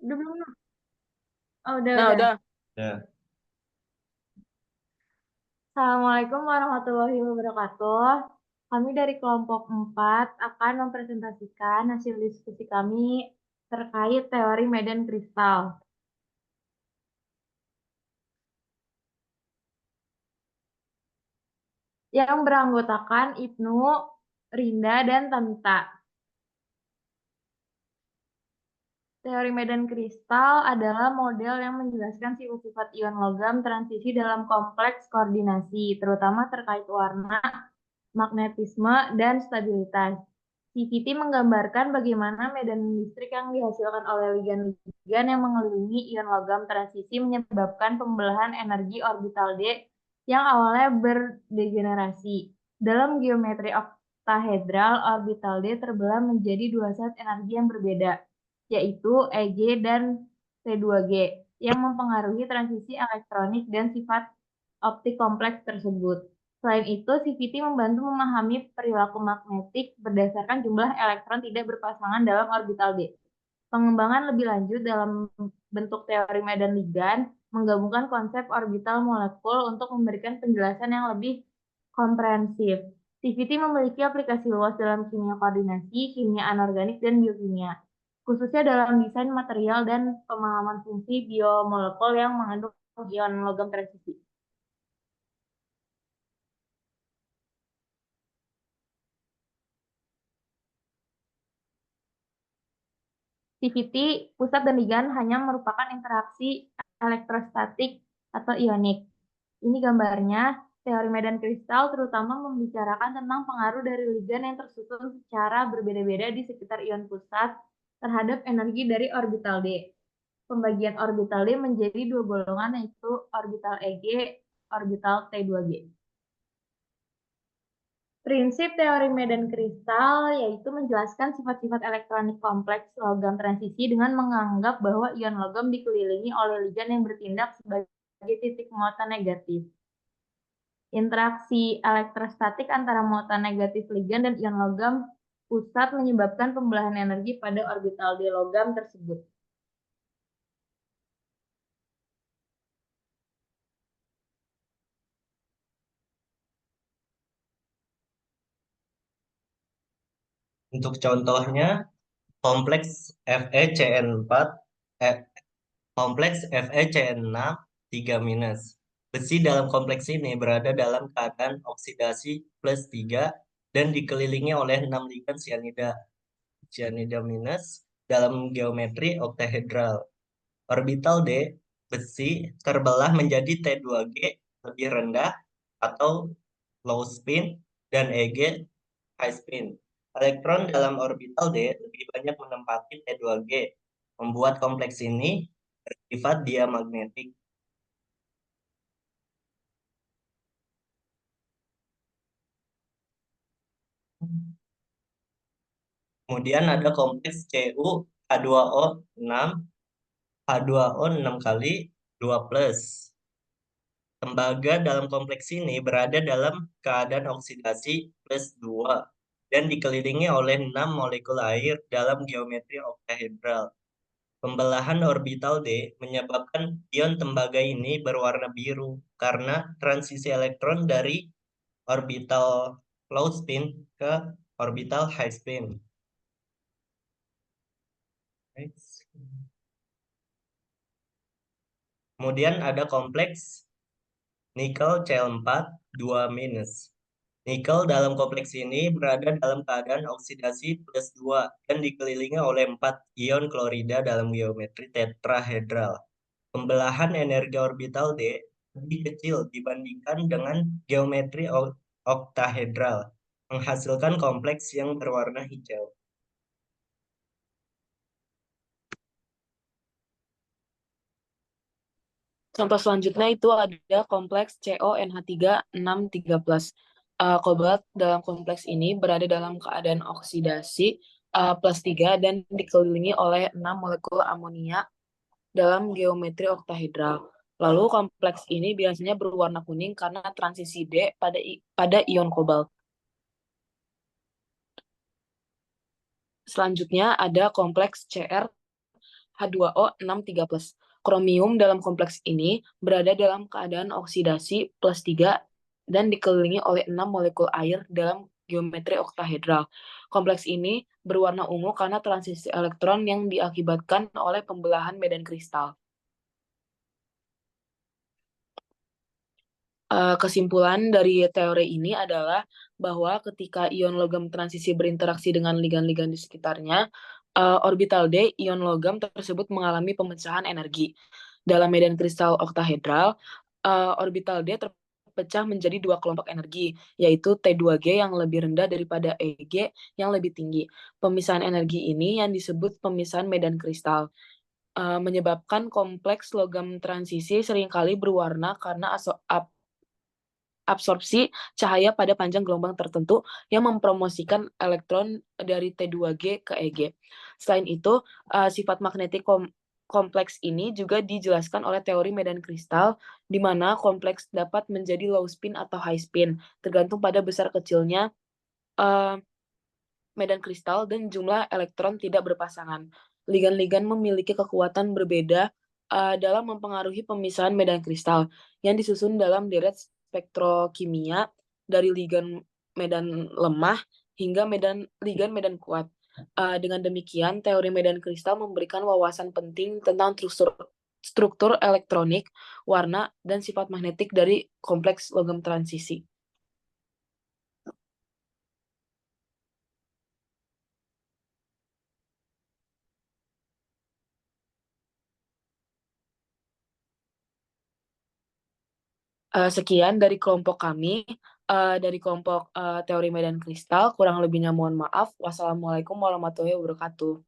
Udah belum? Oh, udah, Nah, udah. udah. Ya, Assalamualaikum warahmatullahi wabarakatuh. Kami dari kelompok 4 akan mempresentasikan hasil diskusi kami terkait teori medan kristal yang beranggotakan Ibnu, Rinda, dan Tamita. Teori medan kristal adalah model yang menjelaskan sifat-sifat ion logam transisi dalam kompleks koordinasi, terutama terkait warna, magnetisme, dan stabilitas. CVT menggambarkan bagaimana medan listrik yang dihasilkan oleh ligan-ligan yang mengelilingi ion logam transisi menyebabkan pembelahan energi orbital D yang awalnya berdegenerasi. Dalam geometri oktahedral, orbital D terbelah menjadi dua set energi yang berbeda, yaitu EG dan T2G, yang mempengaruhi transisi elektronik dan sifat optik kompleks tersebut. Selain itu, CVT membantu memahami perilaku magnetik berdasarkan jumlah elektron tidak berpasangan dalam orbital D. Pengembangan lebih lanjut dalam bentuk teori medan ligan menggabungkan konsep orbital molekul untuk memberikan penjelasan yang lebih komprehensif. CVT memiliki aplikasi luas dalam kimia koordinasi, kimia anorganik, dan biokimia, khususnya dalam desain material dan pemahaman fungsi biomolekul yang mengandung ion logam transisi. CVT, pusat dan ligan hanya merupakan interaksi elektrostatik atau ionik. Ini gambarnya, teori medan kristal terutama membicarakan tentang pengaruh dari ligan yang tersusun secara berbeda-beda di sekitar ion pusat terhadap energi dari orbital D. Pembagian orbital D menjadi dua golongan, yaitu orbital EG, orbital T2G. Prinsip teori medan kristal yaitu menjelaskan sifat-sifat elektronik kompleks logam transisi dengan menganggap bahwa ion logam dikelilingi oleh ligan yang bertindak sebagai titik muatan negatif. Interaksi elektrostatik antara muatan negatif ligan dan ion logam pusat menyebabkan pembelahan energi pada orbital D logam tersebut. untuk contohnya kompleks FeCN4, eh, kompleks FeCN6 3 minus. Besi dalam kompleks ini berada dalam keadaan oksidasi plus 3 dan dikelilingi oleh 6 ligan sianida, sianida minus dalam geometri oktahedral. Orbital D besi terbelah menjadi T2G lebih rendah atau low spin dan EG high spin. Elektron dalam orbital D lebih banyak menempati T2G, membuat kompleks ini bersifat diamagnetik. Kemudian ada kompleks Cu H2O6, H2O 6 kali 2 plus. Tembaga dalam kompleks ini berada dalam keadaan oksidasi plus 2 dan dikelilingi oleh 6 molekul air dalam geometri oktahedral. Pembelahan orbital D menyebabkan ion tembaga ini berwarna biru karena transisi elektron dari orbital low spin ke orbital high spin. Kemudian ada kompleks nikel Cl4 2 minus. Nikel dalam kompleks ini berada dalam keadaan oksidasi plus 2 dan dikelilingi oleh 4 ion klorida dalam geometri tetrahedral. Pembelahan energi orbital D lebih kecil dibandingkan dengan geometri oktahedral, menghasilkan kompleks yang berwarna hijau. Contoh selanjutnya itu ada kompleks CONH3 6 3+. Kobalt dalam kompleks ini berada dalam keadaan oksidasi plus 3 dan dikelilingi oleh 6 molekul amonia dalam geometri oktahedral. Lalu kompleks ini biasanya berwarna kuning karena transisi D pada ion kobalt. Selanjutnya ada kompleks CR H2O 6 3+. Kromium dalam kompleks ini berada dalam keadaan oksidasi +3 dan dikelilingi oleh 6 molekul air dalam geometri oktahedral. Kompleks ini berwarna ungu karena transisi elektron yang diakibatkan oleh pembelahan medan kristal. Kesimpulan dari teori ini adalah bahwa ketika ion logam transisi berinteraksi dengan ligan-ligan di sekitarnya, orbital D ion logam tersebut mengalami pemecahan energi. Dalam medan kristal oktahedral, orbital D terpecah menjadi dua kelompok energi, yaitu T2G yang lebih rendah daripada EG yang lebih tinggi. Pemisahan energi ini yang disebut pemisahan medan kristal. Menyebabkan kompleks logam transisi seringkali berwarna karena absorpsi cahaya pada panjang gelombang tertentu yang mempromosikan elektron dari T2G ke EG. Selain itu, sifat magnetik kompleks ini juga dijelaskan oleh teori medan kristal, di mana kompleks dapat menjadi low spin atau high spin, tergantung pada besar kecilnya medan kristal dan jumlah elektron tidak berpasangan. Ligan-ligan memiliki kekuatan berbeda dalam mempengaruhi pemisahan medan kristal yang disusun dalam deret spektrokimia dari ligan medan lemah hingga ligan medan kuat. Dengan demikian, teori medan kristal memberikan wawasan penting tentang struktur elektronik, warna, dan sifat magnetik dari kompleks logam transisi. Sekian dari kelompok kami, dari kelompok teori medan kristal. Kurang lebihnya mohon maaf. Wassalamualaikum warahmatullahi wabarakatuh.